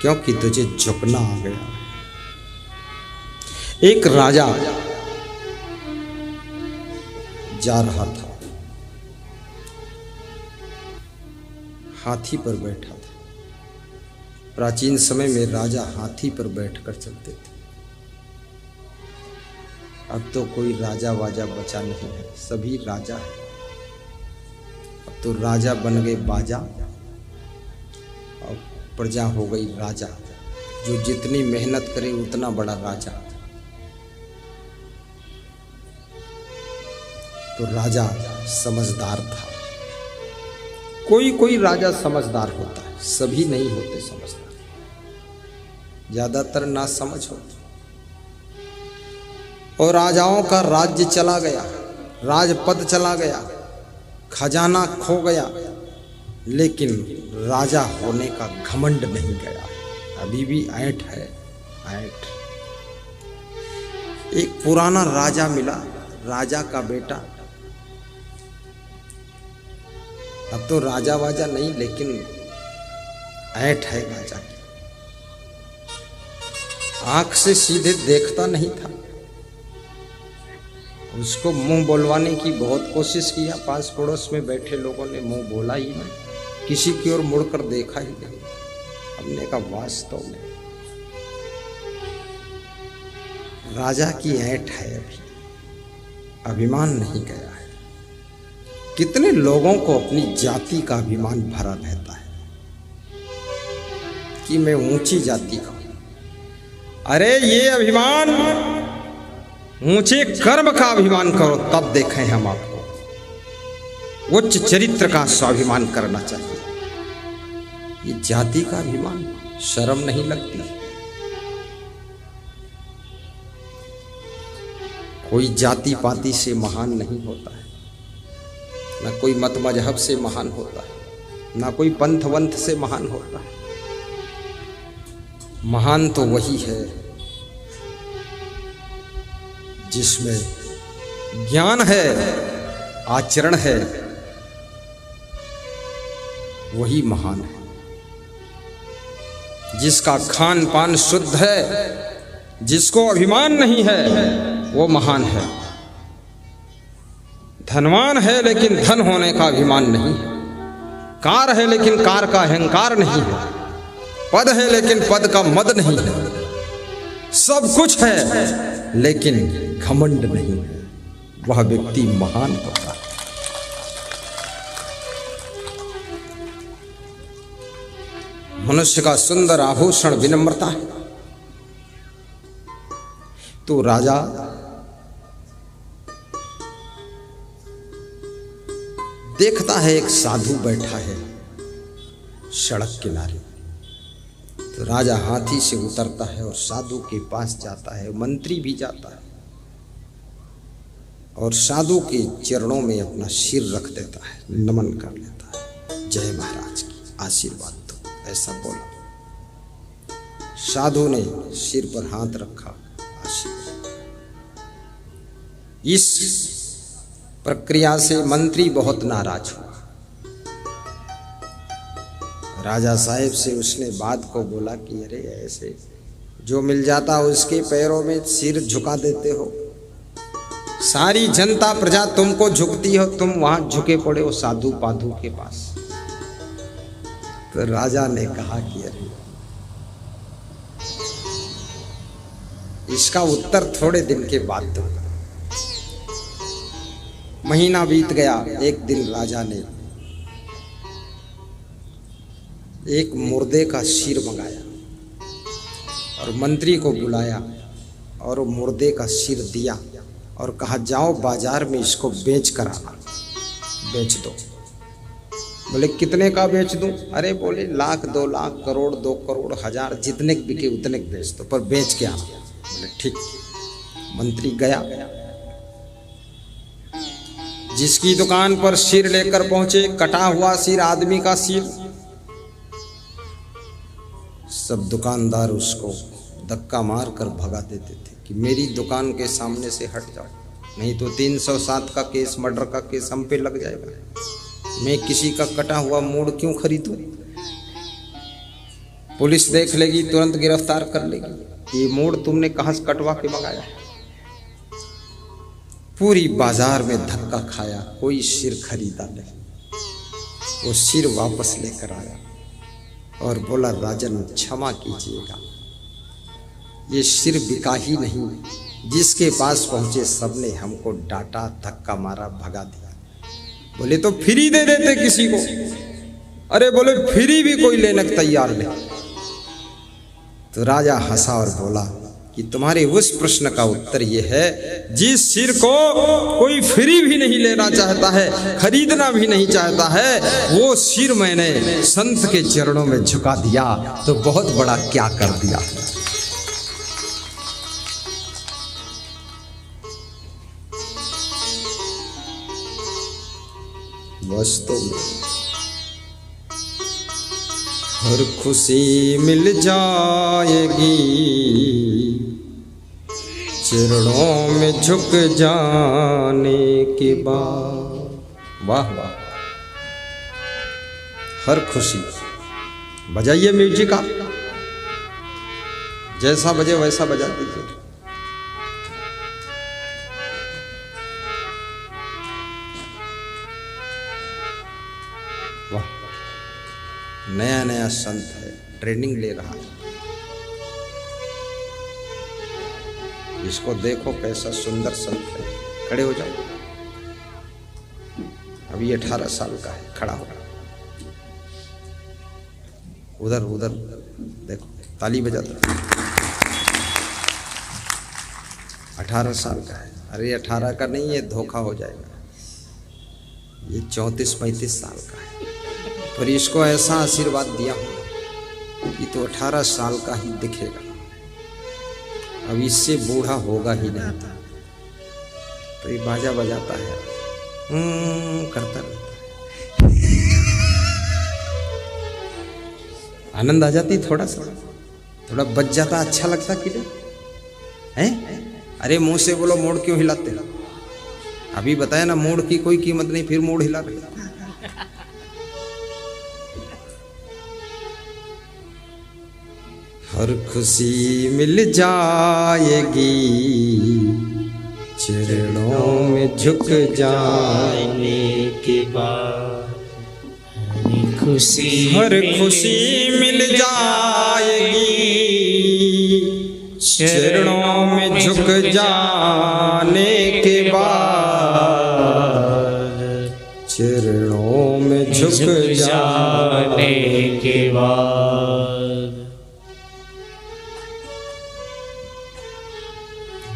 क्योंकि तुझे झुकना आ गया। एक राजा जा रहा था, हाथी पर बैठा था। प्राचीन समय में राजा हाथी पर बैठकर चलते थे। अब तो कोई राजा वाजा बचा नहीं है, सभी राजा है। अब तो राजा बन गए बाजा और प्रजा हो गई राजा। जो जितनी मेहनत करे उतना बड़ा राजा। तो राजा समझदार था। कोई कोई राजा समझदार होता है, सभी नहीं होते समझदार, ज्यादातर ना समझ होते। और राजाओं का राज्य चला गया, राजपद चला गया, खजाना खो गया, लेकिन राजा होने का घमंड नहीं गया। अभी भी ऐंठ है, ऐंठ। एक पुराना राजा मिला, राजा का बेटा। अब तो राजा वाजा नहीं, लेकिन ऐंठ है राजा की। आंख से सीधे देखता नहीं था। उसको मुंह बोलवाने की बहुत कोशिश किया, पास पड़ोस में बैठे लोगों ने, मुंह बोला ही नहीं, किसी की ओर मुड़कर देखा ही नहीं। हमने कहा वास्तव में राजा की ऐंठ है, अभी अभिमान नहीं गया है। कितने लोगों को अपनी जाति का अभिमान भरा रहता है कि मैं ऊंची जाति का हूं। अरे ये अभिमान, ऊंचे कर्म का अभिमान करो, तब देखें हम आपको। उच्च चरित्र का स्वाभिमान करना चाहिए। ये जाति का अभिमान, शर्म नहीं लगती? कोई जाति पाति से महान नहीं होता है, ना कोई मत मजहब से महान होता है, ना कोई पंथ वंथ से महान होता है। महान तो वही है जिसमें ज्ञान है, आचरण है, वही महान है। जिसका खान पान शुद्ध है, जिसको अभिमान नहीं है, वो महान है। धनवान है लेकिन धन होने का अभिमान नहीं है। कार है लेकिन कार का अहंकार नहीं है। पद है लेकिन पद का मद नहीं है। सब कुछ है लेकिन घमंड नहीं है। वह व्यक्ति महान होता है। मनुष्य का सुंदर आभूषण विनम्रता है। तो राजा देखता है एक साधु बैठा है सड़क किनारे। तो राजा हाथी से उतरता है और साधु के पास जाता है। मंत्री भी जाता है और साधु के चरणों में अपना सिर रख देता है, नमन कर लेता है। जय महाराज की, आशीर्वाद दो, ऐसा बोला। साधु ने सिर पर हाथ रखा, आशीर्वाद। इस प्रक्रिया से मंत्री बहुत नाराज हुआ। राजा साहेब से उसने बात को बोला कि अरे ऐसे जो मिल जाता उसके पैरों में सिर झुका देते हो। सारी जनता प्रजा तुमको झुकती हो, तुम वहां झुके पड़े हो साधु पाधु के पास। तो राजा ने कहा कि अरे इसका उत्तर थोड़े दिन के बाद दूंगा। महीना बीत गया। एक दिन राजा ने एक मुर्दे का सिर मंगाया और मंत्री को बुलाया और वो मुर्दे का सिर दिया और कहा जाओ बाजार में इसको बेच कर आना, बेच दो। बोले कितने का बेच दूं? अरे बोले 1,00,000, 2,00,000, करोड़, 2 करोड़, 1000, जितने बिके उतने बेच दो, पर बेच के आना। बोले ठीक। मंत्री गया, जिसकी दुकान पर सिर लेकर पहुंचे, कटा हुआ सिर, आदमी का सिर। सब दुकानदार उसको धक्का मार कर भगा देते थे कि मेरी दुकान के सामने से हट जाओ, नहीं तो 307 का केस, मर्डर का केस हम पे लग जाएगा। मैं किसी का कटा हुआ मूड क्यों खरीदूं? पुलिस देख लेगी, तुरंत गिरफ्तार कर लेगी। ये मोड़ तुमने कहाँ से कटवा के मंगाया है? पूरी बाजार में धक्का खाया, कोई सिर खरीदा नहीं। वो सिर वापस लेकर आया और बोला, राजन क्षमा कीजिएगा, ये सिर बिका ही नहीं। जिसके पास पहुंचे सबने हमको डांटा, धक्का मारा, भगा दिया। बोले तो फ्री दे देते किसी को। अरे बोले फ्री भी कोई लेने को तैयार नहीं। तो राजा हंसा और बोला कि तुम्हारे उस प्रश्न का उत्तर ये है, जिस सिर को कोई फ्री भी नहीं लेना चाहता है, खरीदना भी नहीं चाहता है, वो सिर मैंने संत के चरणों में झुका दिया तो बहुत बड़ा क्या कर दिया। वास्तव में हर खुशी मिल जाएगी चरणों में झुक जाने के बाद। वाह वाह, हर खुशी। बजाइए म्यूजिक आप, जैसा बजे वैसा बजा दीजिए। वाह, नया नया संत है, ट्रेनिंग ले रहा है। इसको देखो कैसा सुंदर संत है। खड़े हो जाओ। अभी 18 साल का है, खड़ा हो। उधर उधर देखो, ताली बजाता। 18 साल का है। अरे 18 का नहीं, ये धोखा हो जाएगा। ये 34-35 साल का है। पर इसको ऐसा आशीर्वाद दिया कि तो 18 साल का ही दिखेगा। अब इससे बूढ़ा होगा ही नहीं था। तो ये बाजा बजाता है, करता रहता है। आनंद आ जाती, थोड़ा थोड़ा बच जाता, अच्छा लगता कि नहीं? अरे मुंह से बोलो, मोड़ क्यों हिलाते हो? अभी बताया ना, मोड़ की कोई कीमत नहीं, फिर मोड़ हिला रहे। हर खुशी मिल जाएगी चरणों में झुक जाने के बाद। हर खुशी मिल जाएगी चरणों में झुक जाने के बाद। चरणों में झुक जाने के बाद।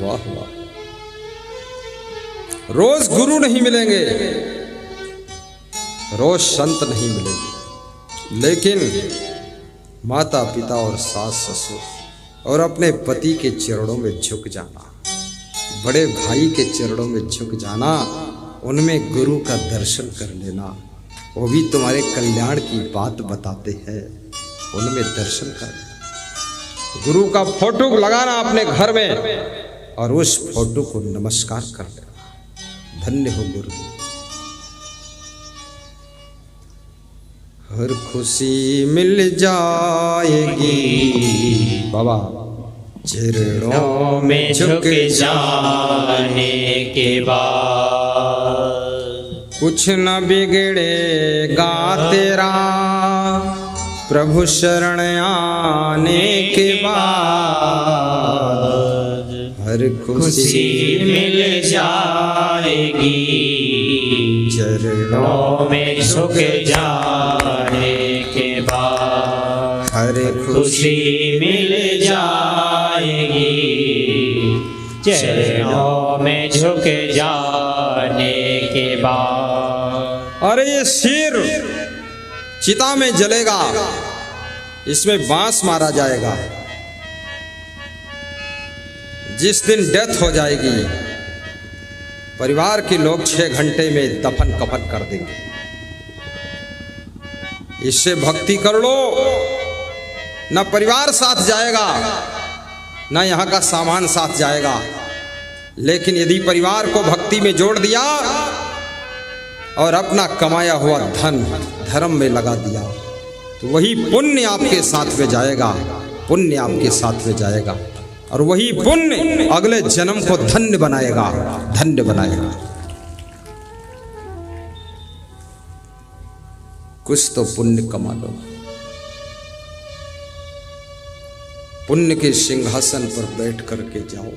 वाह वाह। रोज गुरु नहीं मिलेंगे, रोज संत नहीं मिलेंगे, लेकिन माता पिता और सास ससुर और अपने पति के चरणों में झुक जाना, बड़े भाई के चरणों में झुक जाना, उनमें गुरु का दर्शन कर लेना, वो भी तुम्हारे कल्याण की बात बताते हैं। उनमें दर्शन कर लेना, गुरु का फोटो लगाना अपने घर में और उस फोटो को नमस्कार कर लेना। धन्य हो गुरुदेव। हर खुशी मिल जाएगी बाबा चरणों में झुक जाने के बाद। कुछ न बिगड़ेगा तेरा प्रभु शरण आने के बाद। हर खुशी मिल जाएगी चरणों में झुक जाने के बाद। हर खुशी मिल जाएगी चरणों में झुक जाने के बाद। अरे ये सिर चिता में जलेगा, इसमें बांस मारा जाएगा। जिस दिन डेथ हो जाएगी, परिवार के लोग 6 घंटे में दफन कफन कर देंगे। इससे भक्ति कर लो, ना परिवार साथ जाएगा, ना यहाँ का सामान साथ जाएगा। लेकिन यदि परिवार को भक्ति में जोड़ दिया और अपना कमाया हुआ धन धर्म में लगा दिया, तो वही पुण्य आपके साथ में जाएगा, पुण्य आपके साथ में जाएगा, और वही पुण्य अगले जन्म को धन्य बनाएगा, धन्य बनाएगा। कुछ तो पुण्य कमा लो, पुण्य के सिंहासन पर बैठ करके जाओ,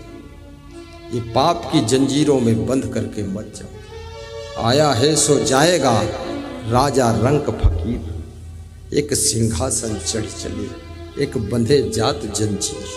ये पाप की जंजीरों में बंद करके मत जाओ। आया है सो जाएगा, राजा रंक फकीर, एक सिंहासन चढ़ चले, एक बंधे जात जंजीर।